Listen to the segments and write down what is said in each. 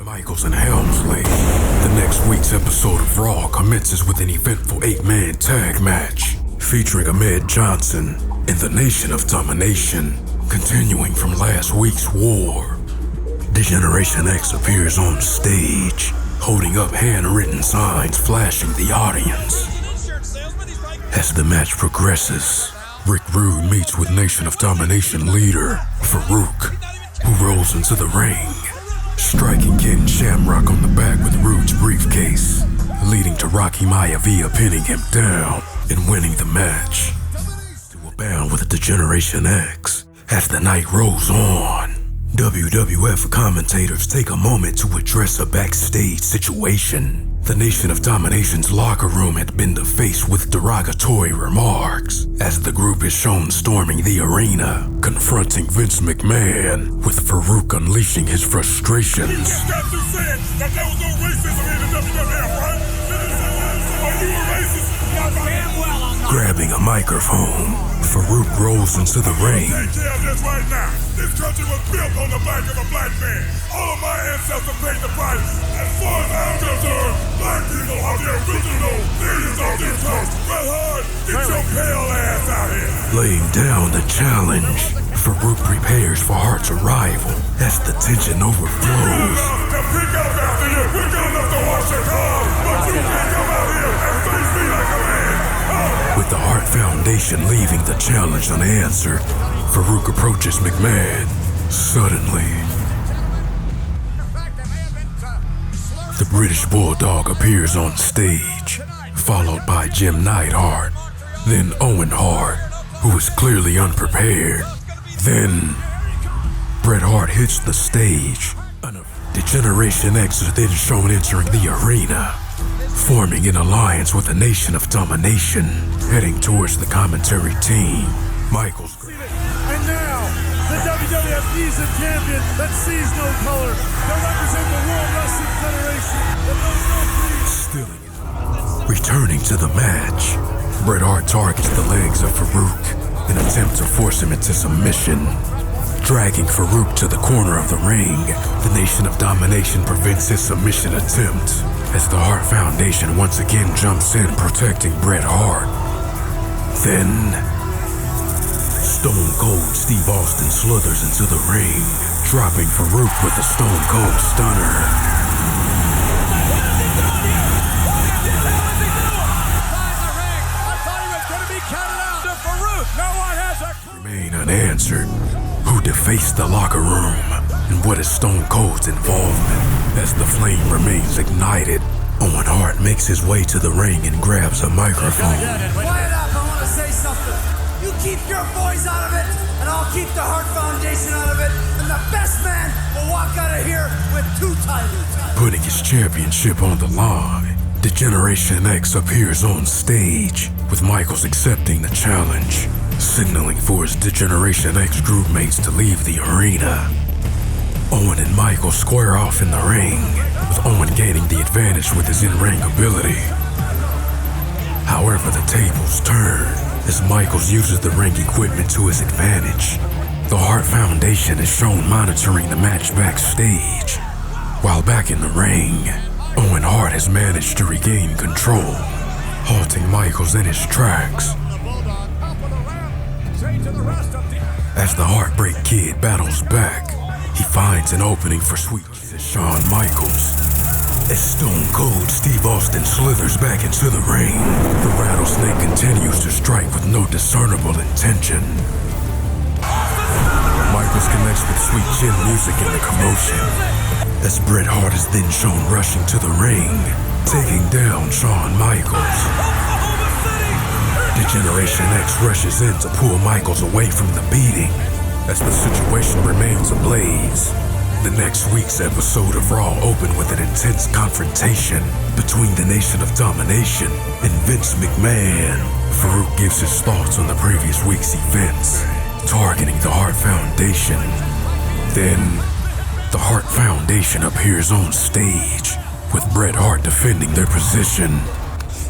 Michaels and Helmsley. The next week's episode of Raw commences with an eventful 8-man tag match featuring Ahmed Johnson and the Nation of Domination. Continuing from last week's war, Degeneration X appears on stage, holding up handwritten signs flashing the audience. As the match progresses, Rick Rude meets with Nation of Domination leader Farouk, who rolls into the ring, striking Ken Shamrock on the back with Rude's briefcase, leading to Rocky Maivia pinning him down and winning the match. To abound with Degeneration X, as the night rolls on, WWF commentators take a moment to address a backstage situation. The Nation of Domination's locker room had been defaced with derogatory remarks, as the group is shown storming the arena, confronting Vince McMahon, with Farouk unleashing his frustrations. You just got through saying that there was no racism in the WWF, right? Are you a racist? Damn well I'm not. Grabbing a microphone, Farouk rolls into the ring. Take care of this right now. This country was built on the back of a black man. All of my ancestors paid the price. As far as I'm concerned, black people are the original millions on this coast. Red Hart, get your pale ass out here. Laying down the challenge, Farouk prepares for Hart's arrival as the tension overflows. To pick up after you, we're good enough to wash your car, but you can't come out here and face me like a man. With the Hart Foundation leaving the challenge unanswered, Farouk approaches McMahon. Suddenly, the British Bulldog appears on stage, followed by Jim Neidhart, then Owen Hart, who is clearly unprepared. Then, Bret Hart hits the stage. Degeneration X is then shown entering the arena, forming an alliance with the Nation of Domination, heading towards the commentary team. Michaels. And now, the WWF Season Champion that sees no color, to represent the World Wrestling Federation that knows no creed. Still returning to the match, Bret Hart targets the legs of Farouk in an attempt to force him into submission. Dragging Farouk to the corner of the ring, the Nation of Domination prevents his submission attempt, as the Hart Foundation once again jumps in, protecting Bret Hart. Then, Stone Cold Steve Austin slithers into the ring, dropping Farouk with a Stone Cold Stunner. Remain unanswered. Who defaced the locker room, and what is Stone Cold's involvement? As the flame remains ignited, Owen Hart makes his way to the ring and grabs a microphone. Quiet up, I want to say something. You keep your boys out of it, and I'll keep the Hart Foundation out of it, and the best man will walk out of here with 2 titles. Putting his championship on the line, Degeneration X appears on stage, with Michaels accepting the challenge, signaling for his Degeneration X groupmates to leave the arena. Owen and Michaels square off in the ring, with Owen gaining the advantage with his in-ring ability. However, the tables turn as Michaels uses the ring equipment to his advantage. The Hart Foundation is shown monitoring the match backstage. While back in the ring, Owen Hart has managed to regain control, halting Michaels in his tracks. As the Heartbreak Kid battles back, he finds an opening for Sweet Shawn Michaels. As Stone Cold Steve Austin slithers back into the ring, the Rattlesnake continues to strike with no discernible intention. Michaels connects with Sweet Chin music in the commotion, as Bret Hart is then shown rushing to the ring, taking down Shawn Michaels. Degeneration X rushes in to pull Michaels away from the beating, as the situation remains ablaze. The next week's episode of Raw opened with an intense confrontation between the Nation of Domination and Vince McMahon. Farouk gives his thoughts on the previous week's events, targeting the Hart Foundation. Then, the Hart Foundation appears on stage, with Bret Hart defending their position.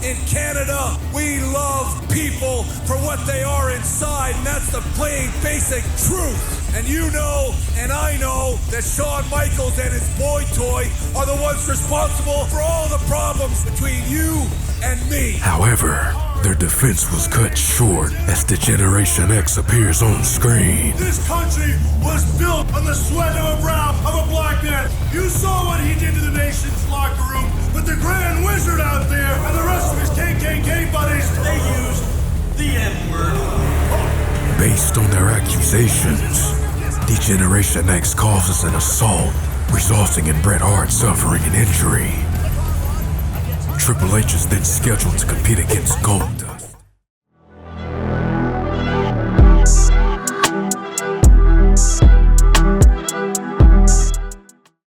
In Canada, we love people for what they are inside, and that's the plain basic truth. And you know, and I know, that Shawn Michaels and his boy toy are the ones responsible for all the problems between you and me. However, their defense was cut short as the Generation X appears on screen. This country was built on the sweat of a brow of a black man. You saw what he did to the nation's locker room, but the Grand Wizard out there and the rest of his KKK buddies, they used the N-word. Based on their accusations, Degeneration X causes an assault, resulting in Bret Hart suffering an injury. Triple H is then scheduled to compete against Gold.